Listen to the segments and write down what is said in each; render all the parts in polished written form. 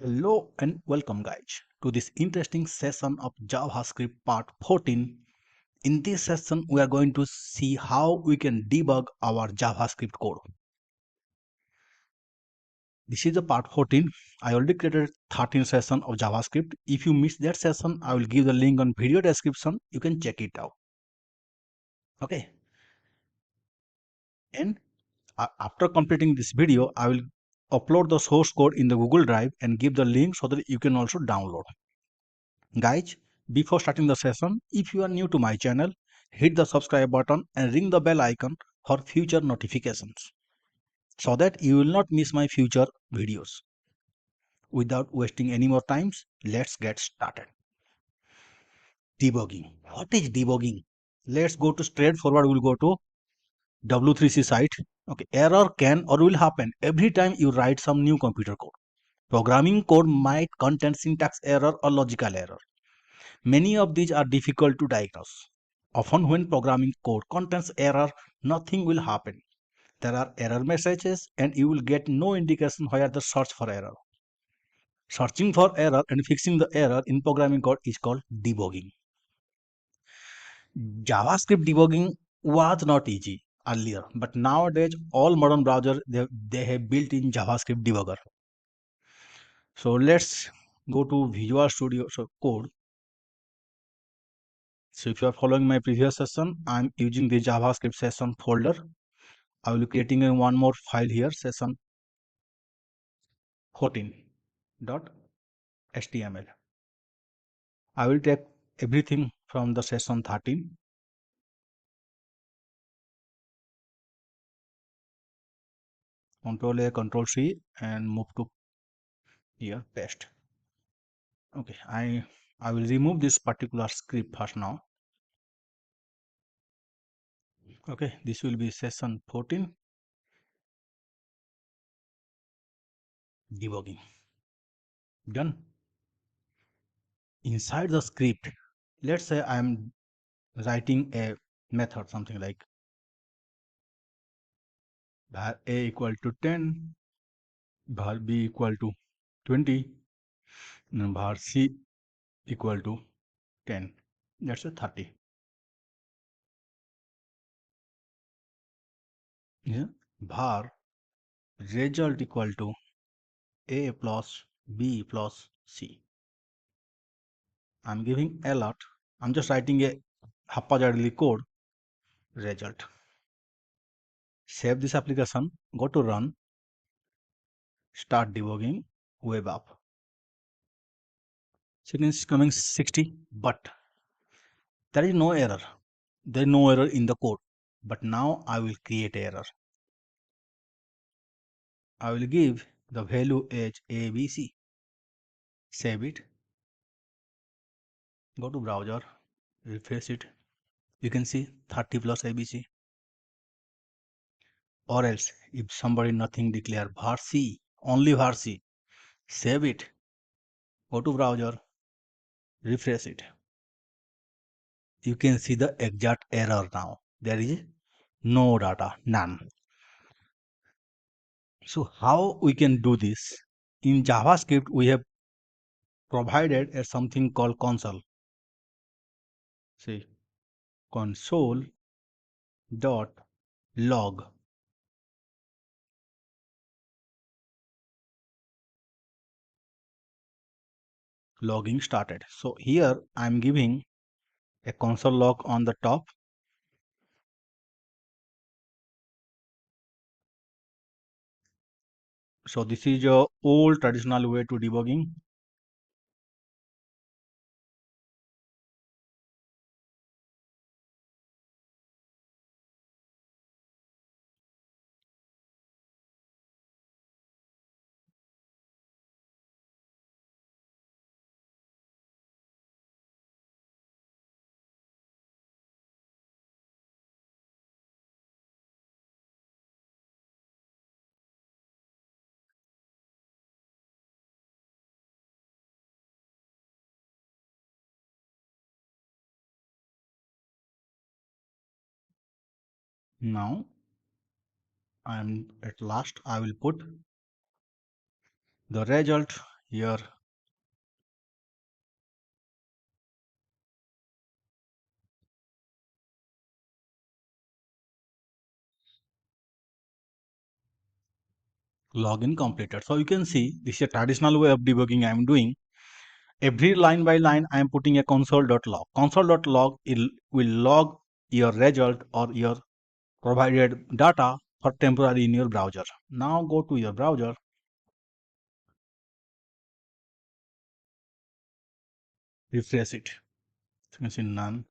Hello and welcome guys to this interesting session of JavaScript part 14. In this session we are going to see how we can debug our JavaScript code. This is the part 14. I already created 13 session of JavaScript. If you missed that session, I will give the link on video description. You can check it out. Okay. And after completing this video, I will upload the source code in the Google Drive and give the link so that you can also download. Guys, before starting the session, if you are new to my channel, hit the subscribe button and ring the bell icon for future notifications so that you will not miss my future videos. Without wasting any more times, let's get started. Debugging. What is debugging? Let's go to straightforward. We'll go to W3C site. Okay, error can or will happen every time you write some new computer code. Programming code might contain syntax error or logical error. Many of these are difficult to diagnose. Often when programming code contains error, nothing will happen. There are error messages and you will get no indication where to search for error. Searching for error and fixing the error in programming code is called debugging. JavaScript debugging was not easy earlier, but nowadays all modern browsers they have built-in JavaScript debugger. So let's go to Visual Studio Code. So if you are following my previous session, I'm using the JavaScript session folder. I will be creating one more file here, session 14.html. I will take everything from the session 13. Control A, Control C, and move to here, paste. Okay, I will remove this particular script first now. Okay, this will be session 14, debugging. Done. Inside the script, let's say I'm writing a method, something like var a equal to 10, var b equal to 20, and var c equal to 10. That's a 30. Yeah. Var result equal to a plus b plus c. I'm giving alert. I'm just writing a haphazardly code result. Save this application. Go to run. Start debugging. Web app. Second is coming 60, but there is no error. There is no error in the code. But now I will create error. I will give the value as ABC. Save it. Go to browser. Refresh it. You can see 30 plus ABC. Or else if somebody nothing declare var c, only var c, save it, go to browser, refresh it. You can see the exact error now. There is no data, none. So how we can do this? In JavaScript we have provided a something called console. See, console dot log. Logging started. So here I am giving a console log on the top. So this is your old traditional way to debugging. Now I am at last I will put the result here. Login completed. So you can see this is a traditional way of debugging I am doing. Every line by line I am putting a console.log. Console.log will log your result or your provided data for temporary in your browser. Now go to your browser. Refresh it. You can see none,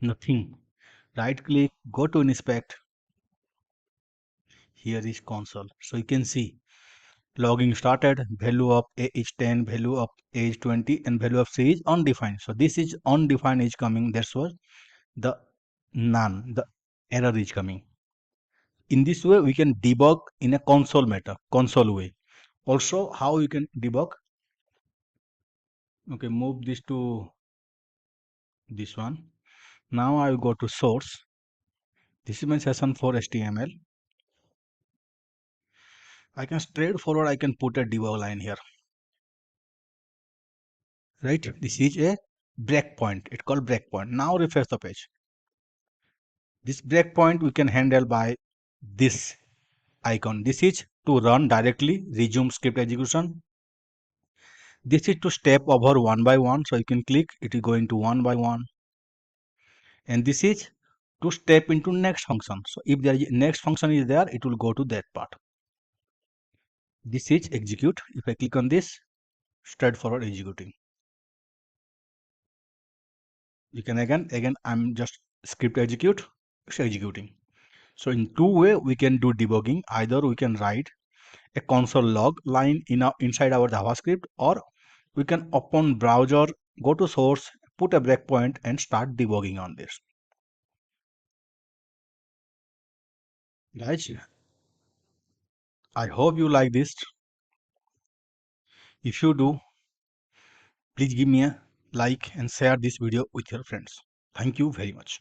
nothing. Right click, go to inspect. Here is console. So you can see logging started, value of A is 10, value of A is 20, and value of C is undefined. So this is undefined is coming. That's what the none, the error is coming. In this way, we can debug in a console way. Also, how you can debug? Okay, move this to this one. Now I will go to source. This is my session for HTML. I can straightforward, I can put a debug line here. Right? This is a breakpoint. It's called breakpoint. Now refresh the page. This breakpoint we can handle by this icon. This is to run directly, resume script execution. This is to step over one by one. So you can click, it is going to one by one. And this is to step into next function. So if the next function is there, it will go to that part. This is execute. If I click on this, straightforward executing. You can again I'm just script execute, it's executing. So in two way we can do debugging. Either we can write a console log line inside our JavaScript, or we can open browser, go to source, put a breakpoint and start debugging on this. Guys, I hope you like this. If you do, please give me a like and share this video with your friends. Thank you very much.